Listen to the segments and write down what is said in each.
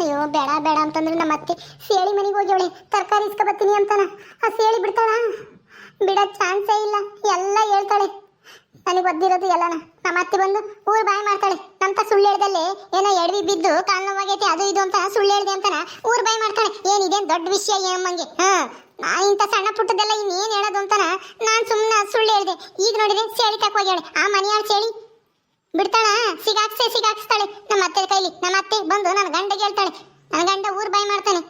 ಅಯ್ಯೋ ಬೇಡ ಬೇಡ ಅಂತಂದ್ರೆ ನಮ್ಮ ಅತ್ತೆ ಸೇಳಿ ಮನೆಗೆ ಹೋಗ್ಯವಳೆ ತರಕಾರಿ ಇಸ್ಕೊಬತ್ತೀನಿ ಅಂತಾನ. ಆ ಸೇಳಿ ಬಿಡ್ತಾಳ? ಬಿಡೋ ಚಾನ್ಸೇ ಇಲ್ಲ. ಎಲ್ಲ ಹೇಳ್ತಾಳೆ, ನನಗೆ ಒದ್ದಿರೋದು ಎಲ್ಲನ. ನಮ್ಮ ಅತ್ತೆ ಬಂದು ಊರು ಬಾಯಿ ಮಾಡ್ತಾಳೆ. ನಮ್ತ ಸುಳ್ಳು ಹೇಳ್ದಲ್ಲೇ ಏನೋ ಎಡವಿ ಬಿದ್ದು ಕಾಲು ನೋವಾಗೈತೆ ಅದು ಇದು ಅಂತ ಸುಳ್ಳು ಹೇಳ್ದೆ ಅಂತಾನ ಊರು ಬಾಯಿ ಮಾಡ್ತಾಳೆ. ಏನಿದೇನು ದೊಡ್ಡ ವಿಷಯ ಏಮ್ಮಂಗೆ? ನಾನು ಇಂಥ ಸಣ್ಣ ಪುಟ್ಟದೆಲ್ಲ ಇನ್ನೇನು ಹೇಳೋದು ಅಂತಾನ ನಾನು ಸುಮ್ಮನೆ ಸುಳ್ಳು ಹೇಳ್ದೆ. ಈಗ ನೋಡಿದ್ರೆ ಸೇಳಿ ತಕ್ಕ ಹೋಗ್ಯಾಳೆ. ಆ ಮನೆಯಾಳ ಸೇಳಿ ಬಿಡ್ತಾಳ? ಸಿಗಾಕ್ಸ್ತಾಳೆ ನಮ್ಮ ಅತ್ತೆ ಕೈಲಿ. ನಮ್ಮ ಅತ್ತೆ ಬಂದು ನನ್ನ ಗಂಡಗೆ ಹೇಳ್ತಾಳೆ, ನನ್ನ ಗಂಡ ಊರು ಬಾಯಿ ಮಾಡ್ತಾನೆ.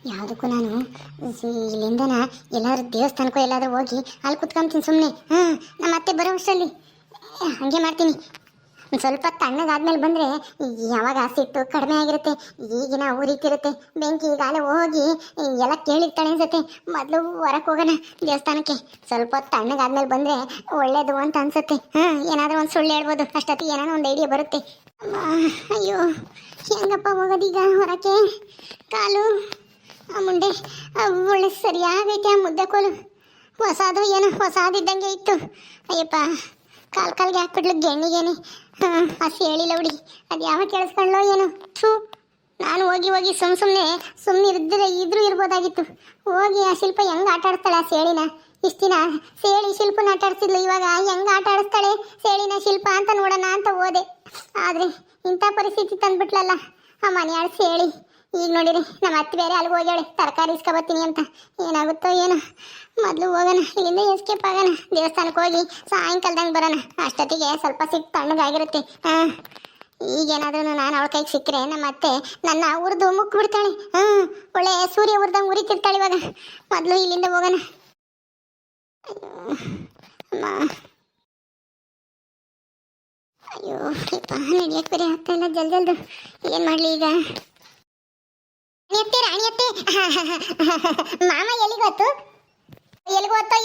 ಯಾವುದಕ್ಕೂ ನಾನು ಇಲ್ಲಿಂದನ ಎಲ್ಲಾದ್ರೂ ದೇವಸ್ಥಾನಕ್ಕೂ ಎಲ್ಲಾದ್ರೂ ಹೋಗಿ ಅಲ್ಲಿ ಕುತ್ಕೊಂತೀನಿ ಸುಮ್ಮನೆ. ನಮ್ಮ ಅತ್ತೆ ಬರೋ ವರ್ಷದಲ್ಲಿ ಹಾಗೆ ಮಾಡ್ತೀನಿ. ಒಂದು ಸ್ವಲ್ಪ ತಣ್ಣಗಾದ್ಮೇಲೆ ಬಂದರೆ ಯಾವಾಗ ಸಿಟ್ಟು ಕಡಿಮೆ ಆಗಿರುತ್ತೆ. ಈಗಿನ ಊರಿತಿರುತ್ತೆ ಬೆಂಕಿ. ಈಗಾಗಲೇ ಹೋಗಿ ಎಲ್ಲ ಕೇಳಿರ್ತಾಳೆ ಅನ್ಸುತ್ತೆ. ಮೊದಲು ಹೊರಕ್ಕೆ ಹೋಗೋಣ ದೇವಸ್ಥಾನಕ್ಕೆ. ಸ್ವಲ್ಪ ತಣ್ಣಗಾದ್ಮೇಲೆ ಬಂದರೆ ಒಳ್ಳೇದು ಅಂತ ಅನ್ಸುತ್ತೆ. ಏನಾದರೂ ಒಂದು ಸುಳ್ಳು ಹೇಳ್ಬೋದು. ಅಷ್ಟೊತ್ತಿಗೆ ಏನಾದ್ರು ಒಂದು ಐಡಿಯಾ ಬರುತ್ತೆ. ಅಯ್ಯೋ ಹೆಂಗಪ್ಪ ಹೋಗೋದೀಗ ಹೊರಕ್ಕೆ? ಕಾಲು ಆ ಮುಂಡೆ ಒಳ್ಳೆ ಸರಿಯಾಗೈತೆ. ಆ ಮುದ್ದೆ ಕೋಲು ಹೊಸದು ಏನೋ ಹೊಸದಿದ್ದಂಗೆ ಇತ್ತು. ಅಯ್ಯಪ್ಪ ಕಾಲ್ಗೆ ಹಾಕ್ಬಿಟ್ಲು ಗೆಣ್ಣಿಗೇನೆ. ಆ ಸೇಳಿಲ್ಲ ಹುಡುಗಿ ಅದು ಯಾವ ಕೇಳಿಸ್ಕೊಳ್ಳೋ ಏನೋ. ನಾನು ಹೋಗಿ ಸುಮ್ಮನೆ ಇದ್ರೂ ಇರ್ಬೋದಾಗಿತ್ತು. ಹೋಗಿ ಆ ಶಿಲ್ಪ ಹೆಂಗೆ ಆಟ ಆಡಿಸ್ತಾಳೆ ಆ ಸೇಳಿನ. ಇಷ್ಟು ದಿನ ಸೇಳಿ ಶಿಲ್ಪನ ಆಟ ಆಡಿಸ್ತಿದ್ಲು, ಇವಾಗ ಹೆಂಗೆ ಆಟ ಆಡಿಸ್ತಾಳೆ ಸೇಳಿನ ಶಿಲ್ಪ ಅಂತ ನೋಡೋಣ ಅಂತ ಹೋದೆ. ಆದರೆ ಇಂಥ ಪರಿಸ್ಥಿತಿ ತಂದ್ಬಿಟ್ಲಲ್ಲ ಆ ಮನೆಯಾಳ ಸೇಳಿ. ಈಗ ನೋಡಿರಿ ನಮ್ಮ ಅತ್ತೆ ಬೇರೆ ಅಲ್ಲಿಗೆ ಹೋಗ್ಯಾಳೆ ತರಕಾರಿ ಇಸ್ಕೊಬತ್ತೀನಿ ಅಂತ. ಏನಾಗುತ್ತೋ ಏನೋ. ಮೊದಲು ಹೋಗೋಣ ಇಲ್ಲಿಂದ, ಎಸ್ಕೇಪ್ ಆಗೋಣ. ದೇವಸ್ಥಾನಕ್ಕೆ ಹೋಗಿ ಸಾಯಂಕಾಲದಂಗೆ ಬರೋಣ. ಅಷ್ಟೊತ್ತಿಗೆ ಸ್ವಲ್ಪ ಸಿಟ್ಟು ತಣ್ಣಗಾಗಿರುತ್ತೆ. ಈಗೇನಾದ್ರೂ ನಾನು ಅವಳ ಕೈಗೆ ಸಿಕ್ಕರೆ ನಮ್ಮ ಅತ್ತೆ ನನ್ನ ಉರಿದು ಮುಕ್ಬಿಡ್ತಾಳೆ. ಒಳ್ಳೆ ಸೂರ್ಯ ಉರಿದಂಗೆ ಉರಿತಿರ್ತಾಳೆ. ಇವಾಗ ಮೊದಲು ಇಲ್ಲಿಂದ ಹೋಗೋಣ. ಅಯ್ಯೋ ನಡೆಯಕ್ಕೆ ಬೇರೆ ಆಗ್ತಾ ಇಲ್ಲ. ಜಲ್ದು ಏನು ಮಾಡಲಿ ಈಗ? ರಾಣಿಯತ್ತೆ ಮಾಮ ಎಲ್ಲಿಗೋತ್ತು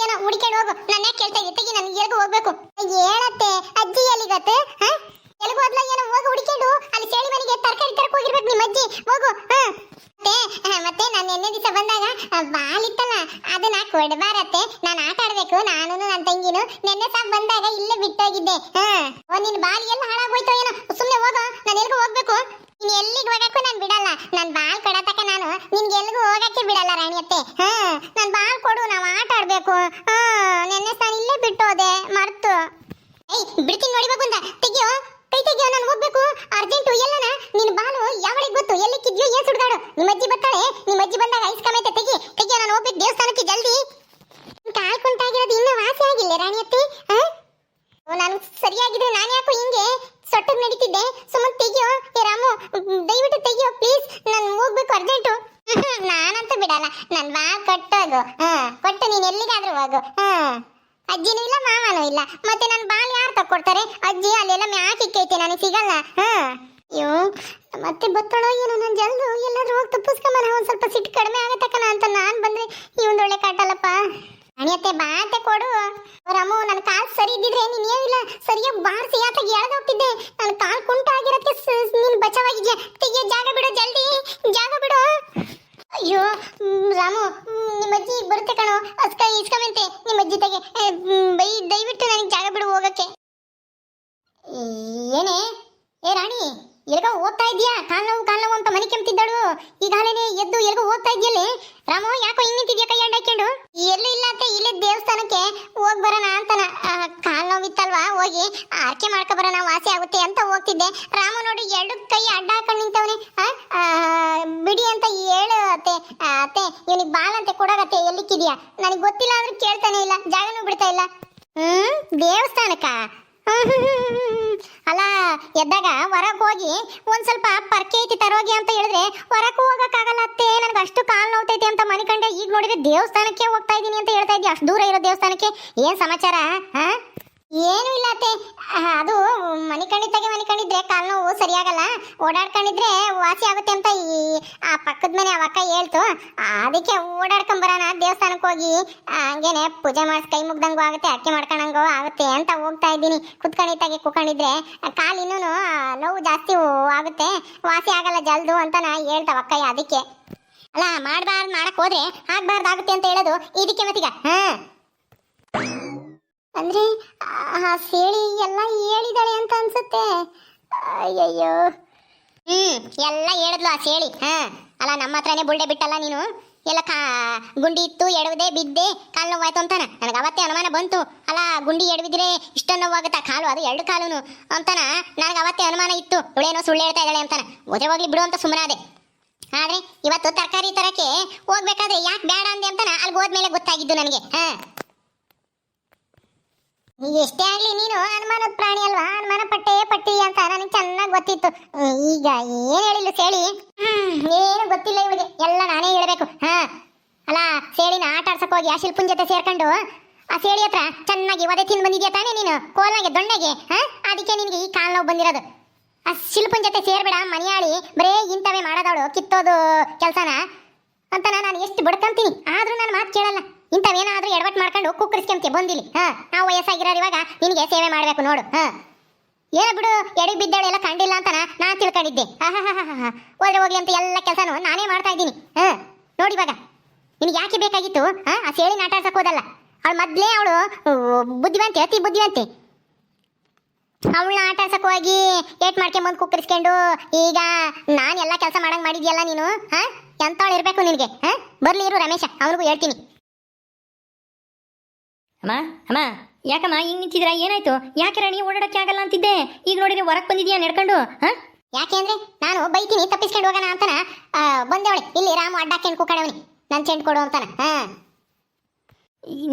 ಏನೋ ಹುಡ್ಕೊಂಡು ಹೋಗು. ನನ್ನ ಕೇಳ್ತಾ ಇದ್ದೀಗಿ ನನಗೆ ಎಲ್ಗೂ ಹೋಗ್ಬೇಕು. ಹೇಳತ್ತೆ ಅಜ್ಜಿ ಎಲ್ಲಿಗತ್ತೆ? ಎಲ್ಗೂ ಹೋದ್ಲ ಏನೋ? ಹೋಗು ಹುಡ್ಕೊಂಡು. ಅಲ್ಲಿ ಸೇಳಿ ಮನೆಗೆ ತರಕಾರಿ ತರಕ್ ಹೋಗಿರ್ಬೇಕು ನಿಮ್ಮ ಅಜ್ಜಿ. ಹೋಗು. ಮತ್ತೆ ನಾನು ನಿನ್ನೆ ದಿವಸ ಬಂದಾಗ ಬಾಲಿತ್ತಲ್ಲ ಅದನ್ನ ಕೊಡಬಾರತ್ತೆ. ನಾನು ಆಟ ಆಡ್ಬೇಕು ನಾನು ನನ್ನ ತಂಗಿನು. ನಿನ್ನೆ ಸಾಕು ಬಂದಾಗ ಇಲ್ಲೇ ಬಿಟ್ಟೋಗಿದ್ದೆ. ನಿನ್ನ ಬಾಲ್ ಎಲ್ಲ ಹಾಳಾಗೋಯ್ತೋ ಏನೋ. ಸುಮ್ಮನೆ ಹೋಗೋ, ನಾನು ಎಲ್ಗೂ ಹೋಗ್ಬೇಕು. ನೀನು ಎಲ್ಲಿಗೆ ಹೋಗಕ್ಕೂ ನಾನು ಬಿಡಲ್ಲ. ನನ್ನ ಬಾಲ್ ಕೊಡತಕ್ಕ ನಾನು ನಿನ್ಗೆ ಎಲ್ಲಿಗೂ ಹೋಗಕ್ಕೆ ಬಿಡಲ್ಲ ರಾಣಿಯತ್ತೆ. ನನ್ನ ಬಾಲ್ ಕೊಡು, ನಾವು ಆಟ ಆಡ್ಬೇಕು. ನೆನ್ನೆ ನಾನು ಇಲ್ಲೇ ಬಿಟ್ಟೋದೆ ಮರ್ತು. ಬಿಡ್ತೀನಿ ನೋಡಿ ಬಂದ. ತೆಗಿಯೋ, ಕೈ ತೆಗಿಯೋ, ನಾನು ಹೋಗ್ಬೇಕು ಅರ್ಜೆಂಟು. ಎಲ್ಲನ ನಿನ್ನ ಬಾಲು ಯಾವಳಿಗೆ ಗೊತ್ತು ಎಲ್ಲಿಕ್ಕಿದ್ಯೋ ಏನ್ ಸುಡ್ಗಾಡು. ನಿಮ್ಮ ಅಜ್ಜಿ ಬರ್ತಾಳೆ. ನಿಮ್ಮ ಅಜ್ಜಿ ಬಂದಾಗ ಐಸ್ಕಮೈತೆ. ತೆಗಿಯೋ, ನಾನು ಹೋಗ್ಬೇಕು ದೇವಸ್ಥಾನಕ್ಕೆ ಜಲ್ದಿ. ಕಾಲ್ ಕುಂಟಾಗಿರೋದು ಇನ್ನೂ ವಾಸಿ ಆಗಿಲ್ಲ ರಾಣಿಯತ್ತೆ. ನಾನು ಸರಿಯಾಗಿದ್ರೆ ನಾನು ಯಾಕೋ ಹಿಂಗೆ ಸೊಟ್ಟಗೆ ನಡೀತಿದ್ದೆ. ಸುಮ್ಮನೆ ತೆಗಿಯೋ. ರಾಮು ದಯವಿಟ್ಟು ತೆಗಿಯೋ ಪ್ಲೀಸ್. ನಾನು ಹೋಗ್ಬೇಕು ಅರ್ಜೆಂಟು. ನಾನಂತೂ ಬಿಡಲ್ಲ. ನನ್ನ ಬಾ ಕೊಟ್ಟೋಗು. ಕೊಟ್ಟು ನೀನು ಎಲ್ಲಿಗಾದ್ರೂ ಹೋಗು. ಅಜ್ಜಿನೂ ಇಲ್ಲ ಮಾವನೂ ಇಲ್ಲ. ಮತ್ತೆ ನನ್ನ ಬಾಲ್ ಯಾರು ತಕ್ಕೊಡ್ತಾರೆ? ಅಜ್ಜಿ ಅಲ್ಲೆಲ್ಲ ಮ್ಯಾಕಿಕ್ಕೈತೆ, ನನಗೆ ಸಿಗಲ್ಲ. ಅಯ್ಯೋ ಮತ್ತೆ ಬತ್ತಳೋ ಏನೋ. ನಾನು ಜಲ್ದು ಎಲ್ಲಾದ್ರೂ ಹೋಗಿ ತಪ್ಪಿಸ್ಕೊಂಬನ. ಒಂದು ಸ್ವಲ್ಪ ಸಿಟ್ಟು ಕಡಿಮೆ ಆಗತ್ತಕ್ಕನ ಅಂತ ನಾನು ಬಂದ್ರೆ ಇವೊಂದೊಳ್ಳೆ ಕಾಟಲ್ಲಪ್ಪ. ಅಣಿಯತ್ತೆ ಬಾತೆ ಕೊಡು. ರಾಮು ನನ್ನ ಕಾಲು ಸರಿ ಇದ್ದಿದ್ರೆ ನೀನು ಏನಿಲ್ಲ ಸರಿಯಾಗಿ ಬಾರಿಸಿ ಯಾತಾಗಿ ಎಳೆದೋಗ್ತಿದ್ದೆ. ನನ್ನ ಕಾಲು ಕುಂಟಾಗಿರತ್ತೆ. ನೀನು ಬಚಾವಾಗಿದ್ಯಾ? ತೆಗಿಯೋ, ಜಾಗ ಬಿಡು ಜಲ್ದಿ, ಜಾಗ ಬಿಡು. ಅಯ್ಯೋ ರಾಮು ನಿಮ್ಮ ಅಜ್ಜಿ ಬರುತ್ತೆ ಕಣೋ. ಇಸ್ಕಮೆಂತೆ ನಿಮ್ಮ ಅಜ್ಜಿ ತೆಗೆ. ದಯವಿಟ್ಟು ನನಗೆ ಜಾಗ ಬಿಡು ಹೋಗಕ್ಕೆ. ಏನೇ ರಾಣಿ ಎಲ್ಗೋ ಹೋಗ್ತಾ ಇದೀಯಾ? ಕಾಲ್ ನೋವು ಅಂತ ಮನೆ ಕೆಮ್ತಿದ್ದಾಳು. ಈಗಾಗಲೇ ಎದ್ದು ಎಲ್ಗೋ ಹೋಗ್ತಾ ಇದೆಯಲ್ಲೇ? ರಾಮು ಯಾಕೋ ಹಿಂಗ್ ನಿಂತಿದ್ಯಾ ಕೈ ಅಡ್ಡಾಕೊಂಡು? ಎಲ್ಲೂ ಇಲ್ಲ ಅತ್ತೆ, ಇಲ್ಲೇ ದೇವಸ್ಥಾನಕ್ಕೆ ಹೋಗಿ ಬರೋಣ ಅಂತನ. ಕಾಲ್ ನೋವಿತ್ತಲ್ವಾ, ಹೋಗಿ ಆರ್ಕೆ ಮಾಡ್ಕೊ ಬರೋಣ, ವಾಸಿ ಆಗುತ್ತೆ ಅಂತ ಹೋಗ್ತಿದ್ದೆ. ರಾಮು ನೋಡಿ ಎರಡು ಕೈ ಅಡ್ಡ ಹಾಕೊಂಡು ನಿಂತವನೆ. ಬಿಡಿ ಅಂತ ಹೇಳು ಅತ್ತೆ. ಅತ್ತೆ ಇವನಿಗೆ ಬಾಲ್ ಅಂತೆ ಕೊಡೋಗತ್ತೆ. ಎಲ್ಲಿಕ್ಕಿದ್ಯಾ? ನನಗೆ ಗೊತ್ತಿಲ್ಲ ಅಂದ್ರೆ ಕೇಳ್ತಾನೆ ಇಲ್ಲ, ಜಾಗನೂ ಬಿಡ್ತಾ ಇಲ್ಲ. ದೇವಸ್ಥಾನಕ್ಕ ಅಲ್ಲ, ಎದ್ದಾಗ ಹೊರಗೆ ಹೋಗಿ ಒಂದ್ ಸ್ವಲ್ಪ ಪರ್ಕೆ ಐತಿ ತರೋಗಿ ಅಂತ ಹೇಳಿದ್ರೆ ಹೊರಕ್ಕೂ ಹೋಗಕ್ಕಾಗಲ್ಲ ಅತ್ತೆ. ನನಗೆ ಅಷ್ಟು ಕಾಲು ನೋವ್ತೈತೆ ಅಂತ ಮನೆ ಕಂಡೆ. ಈಗ ನೋಡಿದ್ರೆ ದೇವಸ್ಥಾನಕ್ಕೆ ಹೋಗ್ತಾ ಇದ್ದೀನಿ ಅಂತ ಹೇಳ್ತಾ ಇದ್ದಿ. ಅಷ್ಟು ದೂರ ಇರೋ ದೇವಸ್ಥಾನಕ್ಕೆ ಏನ್ ಸಮಾಚಾರ? ಏನು ಇಲ್ಲ ಅತ್ತೆ, ಅದು ಮನೆ ಕಂಡಿದ್ರೆ ಕಾಲು ನೋವು ಸರಿಯಾಗಲ್ಲ, ಓಡಾಡ್ಕೊಂಡಿದ್ರೆ ವಾಸಿ ಆಗುತ್ತೆ ಅಂತ ಆ ಪಕ್ಕದ ಮನೆ ಅವಕ್ಕ ಹೇಳ್ತು. ಅದಕ್ಕೆ ಓಡಾಡ್ಕೊಂಬರೋಣ ದೇವಸ್ಥಾನಕ್ಕೆ ಹೋಗಿ ಹಂಗೇನೆ ಪೂಜೆ ಮಾಡಿಸ್ ಕೈ ಮುಗ್ದಂಗೂ ಆಗುತ್ತೆ, ಅಕ್ಕೆ ಮಾಡ್ಕೊಂಡಂಗೂ ಆಗುತ್ತೆ ಅಂತ ಹೋಗ್ತಾ ಇದ್ದೀನಿ. ಕುತ್ಕೊಂಡಿದ್ರೆ ಕಾಲು ಇನ್ನೂ ನೋವು ಜಾಸ್ತಿ ಆಗುತ್ತೆ, ವಾಸಿ ಆಗಲ್ಲ ಜಲ್ದು ಅಂತ ನಾ ಹೇಳ್ತಾವಕ್ಕಯ್ಯ. ಅದಕ್ಕೆ ಅಲ್ಲ ಮಾಡಕ್ ಹೋದ್ರೆ ಆಗ್ಬಾರ್ದಾಗುತ್ತೆ ಅಂತ ಹೇಳೋದು ಇದಕ್ಕೆ ಮತ್ತೀಗ. ಅಂದ್ರೆ ಸೇಳಿ ಎಲ್ಲ ಹೇಳಿದಾಳೆ ಅಂತ ಅನ್ಸುತ್ತೆ. ಅಯ್ಯಯ್ಯೋ. ಎಲ್ಲ ಹೇಳಿದ್ಲು ಆ ಸೇಳಿ. ಅಲ್ಲ ನಮ್ಮ ಹತ್ರನೇ ಬುಲ್ಡೆ ಬಿಟ್ಟಲ್ಲ ನೀನು. ಎಲ್ಲ ಗುಂಡಿ ಇತ್ತು, ಎಡವದೆ ಬಿದ್ದೆ, ಕಾಲು ನೋವಾಯ್ತು ಅಂತಾನ. ನನಗೆ ಅವತ್ತೇ ಅನುಮಾನ ಬಂತು. ಅಲ್ಲ ಗುಂಡಿ ಎಡವಿದ್ರೆ ಇಷ್ಟೊಂದು ನೋವಾಗುತ್ತಾ ಕಾಲು, ಅದು 2 ಕಾಲುನು ಅಂತಾನ. ನನಗೆ ಅವತ್ತೇ ಅನುಮಾನ ಇತ್ತು, ಇವಳೇನೋ ಸುಳ್ಳು ಹೇಳ್ತಾ ಇದ್ದಾಳೆ ಅಂತಾನ. ಹೋಗ್ಲಿ ಬಿಡು ಅಂತ ಸುಮ್ಮನಾದೆ. ಆದ್ರೆ ಇವತ್ತು ತರಕಾರಿ ತರಕ್ಕೆ ಹೋಗ್ಬೇಕಾದ್ರೆ ಯಾಕೆ ಬೇಡ ಅಂದೆ ಅಂತಾನ ಅಲ್ಲಿ ಹೋದ್ಮೇಲೆ ಗೊತ್ತಾಗಿದ್ದು ನನಗೆ. ಎಷ್ಟೇ ಆಗ್ಲಿ ನೀನು ಅನುಮಾನದ ಪ್ರಾಣಿ ಅಲ್ವಾ, ಅನುಮಾನ ಪಟ್ಟಿ ಅಂತ ನನಗೆ ಚೆನ್ನಾಗಿ ಗೊತ್ತಿತ್ತು. ಈಗ ಏನ್ ಹೇಳಿಲ್ಲ ಸೇಳಿ, ಏನು ಗೊತ್ತಿಲ್ಲ ಇವಳಿಗೆ, ಎಲ್ಲ ನಾನೇ ಹೇಳ್ಬೇಕು. ಅಲ್ಲ ಸೇಳಿನ ಆಟ ಆಡ್ಸಕ್ ಹೋಗಿ ಆ ಶಿಲ್ಪುನ್ ಜೊತೆ ಸೇರ್ಕೊಂಡು ಆ ಸೇಳಿ ಹತ್ರ ಚೆನ್ನಾಗಿ ಒದೆ ತಿಂದು ಬಂದಿದ್ಯಾ ತಾನೇ ನೀನು, ಕೋಲ್ನಾಗೆ ದೊಣ್ಣೆಗೆ. ಅದಕ್ಕೆ ನಿನ್ಗೆ ಈ ಕಾಲು ನೋವು ಬಂದಿರೋದು. ಆ ಶಿಲ್ಪುನ್ ಜೊತೆ ಸೇರ್ಬೇಡ ಮನಿಯಾಳಿ, ಬರೇ ಇಂಥವೇ ಮಾಡೋದವಳು, ಕಿತ್ತೋದು ಕೆಲಸನ ಅಂತ ನಾನು ಎಷ್ಟು ಬಡ್ಕಂತೀನಿ. ಆದ್ರೂ ನಾನು ಮಾತು ಕೇಳಲ್ಲ. ಇಂಥವೇನಾದ್ರೂ ಎಡವಟ್ ಮಾಡ್ಕೊಂಡು ಕುಕ್ಕರಿಸ್ಕೊಂತೆ ಬಂದಿಲಿ. ನಾವು ವಯಸ್ಸಾಗಿರೋರು ಇವಾಗ ನಿನಗೆ ಸೇವೆ ಮಾಡ್ಬೇಕು ನೋಡು. ಏನ ಬಿಡು, ಎಡವಿ ಬಿದ್ದವಳೆಲ್ಲ ಕಂಡಿಲ್ಲ ಅಂತ ನಾನು ತಿಳ್ಕೊಂಡಿದ್ದೆ. ಹೋದ್ರೆ ಹೋಗ್ಲಿ ಅಂತ ಎಲ್ಲ ಕೆಲಸನೂ ನಾನೇ ಮಾಡ್ತಾ ಇದ್ದೀನಿ. ನೋಡಿ ಇವಾಗ ನಿನಗೆ ಯಾಕೆ ಬೇಕಾಗಿತ್ತು ಆ ಸೇಳಿ ಆಟ ಆಡ್ಸಕ್ ಹೋದಲ್ಲ. ಅವಳು ಮೊದ್ಲೇ ಅವಳು ಬುದ್ಧಿವಂತೆ, ಅತಿ ಬುದ್ಧಿವಂತೆ. ಅವಳನ್ನ ಆಟ ಆಡ್ಸಕ್ ಹೋಗಿ ಏಟ್ ಮಾಡ್ಕೊಂಬಂದು ಕುಕ್ಕರಿಸ್ಕೊಂಡು ಈಗ ನಾನು ಎಲ್ಲ ಕೆಲಸ ಮಾಡಂಗ್ ಮಾಡಿದ್ಯಲ್ಲ ನೀನು. ಎಂತವಳು ಇರ್ಬೇಕು ನಿನಗೆ. ಬರ್ಲಿ ಇರು ರಮೇಶ, ಅವ್ರಿಗೂ ಹೇಳ್ತೀನಿ. ಅಮ್ಮ ಅಮ್ಮ, ಯಾಕಮ್ಮ ಹಿಂಗ್ ನಿಂತಿದ್ದೀರಾ? ಏನಾಯ್ತು? ಯಾಕೆ ರಾಣಿ ಓಡಾಡಕ್ಕೆ ಆಗಲ್ಲ ಅಂತಿದ್ದೆ, ಈಗ ನೋಡಿದ್ರೆ ಹೊರಗೆ ಬಂದಿದ್ಯಾ ನಡ್ಕೊಂಡು? ಯಾಕೆ ಅಂದ್ರೆ ನಾನು ಬೈತೀನಿ ತಪ್ಪಿಸ್ಕೊಂಡು ಹೋಗೋಣ ಅಂತಾನ ಬಂದೇವಳೆ. ಇಲ್ಲಿ ರಾಮು ಅಡ್ಡಾಕೊಂಡು ಕೂಕಡವನಿ, ನನ್ ಚೆಂಡ್ ಕೊಡು ಅಂತಾನ.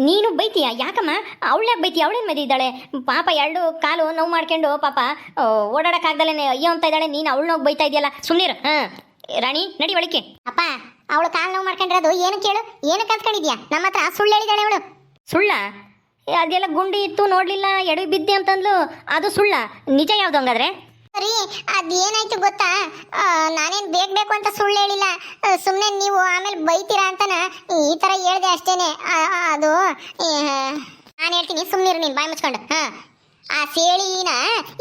ನೀನು ಬೈತೀಯ? ಯಾಕಮ್ಮ ಅವಳ್ಯಾಕೆ ಬೈತೀಯ? ಅವಳೇನು ಮದಿ ಇದ್ದಾಳೆ ಪಾಪ, 2 ಕಾಲು ನೋವು ಮಾಡ್ಕೊಂಡು ಪಾಪ ಓಡಾಡಕ್ಕಾಗ್ದಲೇ ಅಯ್ಯೋ ಅಂತ ಇದ್ದಾಳೆ. ನೀನು ಅವಳನ್ನೋಗಿ ಬೈತಾ ಇದೆಯಲ್ಲ, ಸುಮ್ಮನಿರು. ರಾಣಿ ನಡಿ ಒಳಕ್ಕೆ. ಅಪ್ಪ ಅವಳು ಕಾಲು ನೋವು ಮಾಡ್ಕೊಂಡಿರೋದು ಏನು ಕೇಳು, ಏನು ಕಲ್ತ್ಕೊಂಡಿದ್ಯಾ? ನಮ್ಮ ಹತ್ರ ಸುಳ್ಳು ಹೇಳಿದಾಳೆ ಅವಳು. ಸುಳ್ಳ? ಅದೆಲ್ಲ ಗುಂಡಿ ಇತ್ತು ನೋಡ್ಲಿಲ್ಲ, ಎಡವಿ ಬಿದ್ದೆ ಅಂತಂದ್ಲು, ಅದು ಸುಳ್ಳ? ನಿಜ ಯಾವ್ದು ಹಂಗಾದ್ರೆ? ಸರಿ, ಅದೇನಾಯ್ತು ಗೊತ್ತಾ, ನಾನೇನು ಬೇಕು ಅಂತ ಸುಳ್ಳು ಹೇಳಿಲ್ಲ. ಸುಮ್ಮನೆ ನೀವು ಆಮೇಲೆ ಬೈತೀರಾ ಅಂತಾನ ಈ ಥರ ಹೇಳ್ದೆ ಅಷ್ಟೇನೆ. ಅದು ನಾನು ಹೇಳ್ತೀನಿ, ಸುಮ್ಮನಿರು ನೀನು ಬಾಯಿ ಮುಚ್ಕೊಂಡು. ಆ ಸೇಳಿನ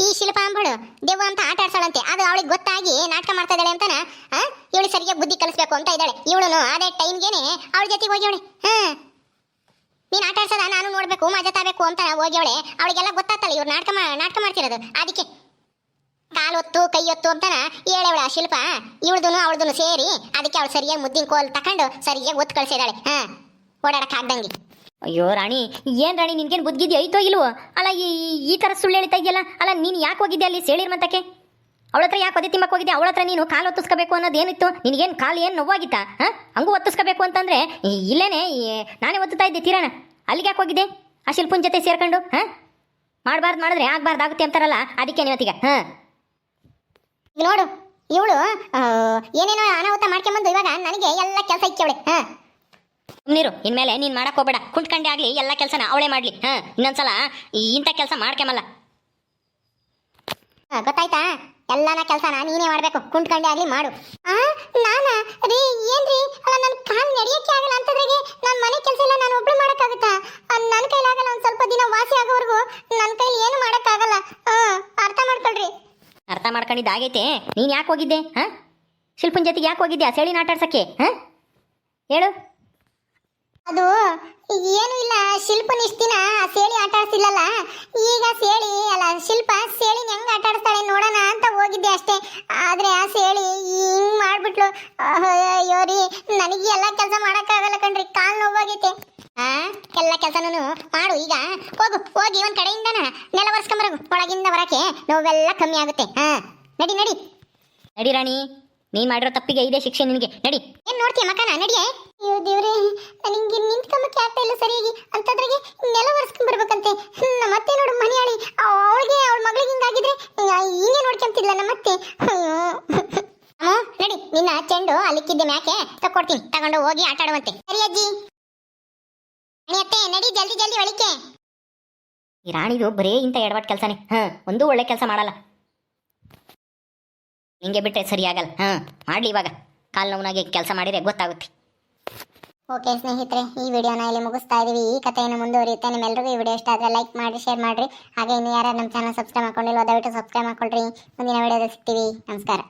ಈ ಶಿಲ್ಪಾಂಬಳು ದೆವ್ವ ಅಂತ ಆಟ ಆಡ್ಸಾಳಂತೆ. ಅದು ಅವಳಿಗೆ ಗೊತ್ತಾಗಿ ನಾಟಕ ಮಾಡ್ತಾ ಇದ್ದಾಳೆ ಅಂತಾನ. ಇವಳು ಸರಿಯಾಗಿ ಬುದ್ಧಿ ಕಲಿಸ್ಬೇಕು ಅಂತ ಇದ್ದಾಳೆ. ಇವಳು ಅದೇ ಟೈಮ್ಗೆನೆ ಅವಳ ಜೊತೆಗೆ ಹೋಗ್ಯವಳೆ. ನೀನು ಆಟ ಆಡ್ಸೋದ ನಾನು ನೋಡ್ಬೇಕು, ಮಜಾ ತಗೋಬೇಕು ಅಂತ ಹೋಗ್ಯವಳೆ. ಅವಳಿಗೆಲ್ಲ ಗೊತ್ತಾಗ್ತಲ್ಲ ಇವ್ರು ನಾಟಕ ಮಾಡ್ತಿರೋದು. ಅದಕ್ಕೆ ಕಾಲು ಹೊತ್ತು ಕೈ ಹೊತ್ತು ಅಂತಾನ ಹೇಳವಳ ಆ ಶಿಲ್ಪ. ಇವಳ್ದುನು ಅವಳದುನು ಸೇರಿ ಅದಕ್ಕೆ ಅವಳು ಸರಿಯಾಗಿ ಮುದ್ದಿನ ಕೋಲ್ ತಕೊಂಡು ಸರಿಯಾಗಿ ಒತ್ತು ಕಳ್ಸಿದಾಳೆ. ಓಡಾಡಕ್ ಆಗ್ದಂಗೆ. ಅಯ್ಯೋ ರಾಣಿ, ಏನ್ ರಾಣಿ ನಿನ್ಗೇನು ಬುದ್ಧಿದ್ಯೋ ಐತೋ ಇಲ್ವೋ? ಅಲ್ಲ ಈ ಥರ ಸುಳ್ಳು ಹೇಳ್ತಾ ಇದೆಯಲ್ಲ. ಅಲ್ಲ ನೀನು ಯಾಕೆ ಹೋಗಿದ್ದೆ ಅಲ್ಲಿ ಸೇಳಿರ್ ಮಂತಕ್ಕೆ? ಅವಳ ಹತ್ರ ಯಾಕೆ ಒದೆ ತಿಮ್ಮಕ್ಕೆ ಹೋಗಿದ್ದೆ? ಅವಳ ಹತ್ರ ನೀನು ಕಾಲು ಒತ್ತಿಸ್ಕೋಬೇಕು ಅನ್ನೋದೇನಿತ್ತು? ನಿನಗೇನು ಕಾಲು ಏನು ನೋವಾಗಿತ್ತಾ? ಹಂಗೂ ಒತ್ತಿಸ್ಕೋಬೇಕು ಅಂತಂದ್ರೆ ಇಲ್ಲೇನೆ ನಾನೇ ಒತ್ತುತ್ತಾ ಇದ್ದೆ ತೀರಣ. ಅಲ್ಲಿಗೆ ಯಾಕೆ ಹೋಗಿದ್ದೆ ಆ ಶಿಲ್ಪುನ್ ಜೊತೆ ಸೇರ್ಕೊಂಡು? ಮಾಡಬಾರ್ದು ಮಾಡಿದ್ರೆ ಆಗ್ಬಾರ್ದು ಆಗುತ್ತೆ ಅಂತಾರಲ್ಲ, ಅದಕ್ಕೆ ನೀವತ್ತೀಗ. ಈಗ ನೋಡು, ಇವಳು ಏನೇನೋ ಅನಾಹುತ ಮಾಡ್ಕೊಂಬಂದು ಇವಾಗ ನನಗೆ ಎಲ್ಲ ಕೆಲಸ ಇಕ್ಕವಳೆ. ನೀರು ಇನ್ಮೇಲೆ ನೀನು ಮಾಡಕ್ ಹೋಗ್ಬೇಡ. ಕುಂಟ್ಕಂಡೆ ಆಗ್ಲಿ ಎಲ್ಲ ಕೆಲಸನ ಅವಳೇ ಮಾಡ್ಲಿ. ಇನ್ನೊಂದ್ಸಲ ಇಂಥ ಕೆಲಸ ಮಾಡ್ಕೊಂಬಲ್ಲ, ಗೊತ್ತಾಯ್ತಾ? ಎಲ್ಲಾನ ಕೆಲಸನ ನೀನೇ ಮಾಡ್ಬೇಕು, ಕುಂಟ್ಕಂಡೆ ಆಗ್ಲಿ ಮಾಡು. ನಾನ ರೀ ಏನ್ರಿ, ಅಲ್ಲ ನನ್ನ ಕಾಲು ನಡೆಯಕ್ಕೆ ಆಗಲ್ಲ ಅಂತದ್ರಿಗೆ ನನ್ನ ಮನೆ ಕೆಲಸ ಎಲ್ಲ ನಾನು ಒಬ್ಳು ಮಾಡಕ್ಕಾಗುತ್ತಾ? ನನ್ನ ಕೈಲಾಗಲ್ಲ. ಒಂದು ಸ್ವಲ್ಪ ದಿನ ವಾಸಿ ಆಗೋವರೆಗೂ ನನ್ನ ಕೈಲಿ ಏನು ಮಾಡಕ್ಕಾಗಲ್ಲ. ಅರ್ಥ ಮಾಡ್ಕೊಳ್ರಿ. ಅರ್ಥ ಮಾಡ್ಕೊಂಡಿದ್ದಾಗೈತೆ. ನೀನು ಯಾಕೆ ಹೋಗಿದ್ದೆ? ಶಿಲ್ಪನ್ ಜೊತೆಗೆ ಯಾಕೆ ಹೋಗಿದ್ದೆ ಆ ಸೇಳಿನ ಆಟ ಆಡ್ಸಕ್ಕೆ? ಹೇಳು. ಅದು ಏನು ಇಲ್ಲ, ಶಿಲ್ಪನ ಇಷ್ಟ ದಿನ ಸೇಳಿ ಆಟ ಆಡ್ಸಿಲ್ಲಲ್ಲ, ಈಗ ಸೇಳಿ ಅಲ್ಲ ಶಿಲ್ಪ ಸೇಳಿನ ಹೆಂಗ್ ಆಟ ಆಡಿಸ್ತಾಳೆ ನೋಡೋಣ ಅಂತ ಹೋಗಿದ್ದೆ ಅಷ್ಟೇ. ಆದ್ರೆ ಆ ಸೇಳಿ ಹಿಂಗ್ ಮಾಡ್ಬಿಟ್ಲು. ಅಯ್ಯೋ ರೀ, ನನಗೆ ಎಲ್ಲ ಕೆಲಸ ಮಾಡಕ್ಕಾಗಲ್ಲ ಕಣ್ರಿ, ಕಾಲು ನೋವಾಗೈತೆ. ಎಲ್ಲ ಕೆಲಸನೂ ಮಾಡು. ಈಗ ಹೋಗಿ ಒಂದ್ ಕಡೆಯಿಂದನ ನೆಲ ಒರೆಸ್ಕೊಂಬರಗು, ಒಳಗಿಂದ ಬರಕ್ಕೆ ನೋವೆಲ್ಲ ಕಮ್ಮಿ ಆಗುತ್ತೆ. ನಡಿ ನಡಿ ನಡಿ ರಾಣಿ, ನೀನ್ ಮಾಡಿರೋ ತಪ್ಪಿಗೆ ಇದೇ ಶಿಕ್ಷೆ ನಿನಗೆ. ನಡಿ. ಏನ್ ನೋಡ್ತೀಯ ಮಕನ? ನಡಿಯೇ. ಅಯ್ಯೋ ದೇವ್ರೆ, ನನಗೆ ನಿಂತ್ಕೊಂಬಕ್ಕೆ ಆಗ್ತಾ ಇಲ್ಲ ಸರಿಯಾಗಿ ಅಂತದ್ರಿಗೆ ನೆಲ ಒರೆಸ್ಕೊಂಡ್ ಬರ್ಬೇಕಂತೆ. ನಮ್ಮತ್ತೆ ನೋಡು ಮನೆಯಾಳಿ, ಅವಳಿಗೆ ಅವಳ ಮಗಳಿಗೆ ಹಿಂಗಾಗಿದ್ರೆ ಹಿಂಗೆ ನೋಡ್ಕೊಂತಿಲ್ಲ ನಮ್ಮತ್ತೆ. ಅಯ್ಯೋ ನಡಿ, ನಿನ್ನ ಚೆಂಡು ಅಲ್ಲಿಕ್ಕಿದ್ದೆ ಮ್ಯಾಕೆ ತಕೊಡ್ತೀನಿ, ತಗೊಂಡು ಹೋಗಿ ಆಟ ಆಡುವಂತೆ. ಸರಿ ಅಜ್ಜಿ. ಅತ್ತೆ ನಡಿ, ಜಲ್ದಿ ಜಲ್ದಿ ಒಳಿಕೆ. ಈ ರಾಣಿದು ಬರೇ ಇಂಥ ಎಡವಟ್ ಕೆಲಸನೇ. ಒಂದು ಒಳ್ಳೆ ಕೆಲಸ ಮಾಡಲ್ಲ. ಹಿಂಗೆ ಬಿಟ್ಟರೆ ಸರಿಯಾಗಲ್ಲ. ಮಾಡ್ಲಿ ಇವಾಗ. ಕಾಲು ನೋವಿನಾಗೆ ಕೆಲಸ ಮಾಡಿದ್ರೆ ಗೊತ್ತಾಗುತ್ತೆ. ಓಕೆ ಸ್ನೇಹಿತರೆ, ಈ ವಿಡಿಯೋನ ಇಲ್ಲಿ ಮುಗಿಸ್ತಾ ಇದೀವಿ. ಈ ಕಥೆಯನ್ನು ಮುಂದುವರಿಯುತ್ತೆ. ನಿಮ್ಮೆಲ್ಲರಿಗೂ ಈ ವಿಡಿಯೋ ಇಷ್ಟ ಆದರೆ ಲೈಕ್ ಮಾಡಿ, ಶೇರ್ ಮಾಡಿರಿ. ಹಾಗೆ ಇನ್ನು ಯಾರು ನಮ್ಮ ಚಾನಲ್ ಸಬ್ಸ್ಕ್ರೈಬ್ ಮಾಡ್ಕೊಂಡಿಲ್ವೋ ದಯವಿಟ್ಟು ಸಬ್ಸ್ಕ್ರೈಬ್ ಮಾಡ್ಕೊಳ್ರಿ. ಮುಂದಿನ ವಿಡಿಯೋದಲ್ಲಿ ಸಿಗ್ತೀವಿ. ನಮಸ್ಕಾರ.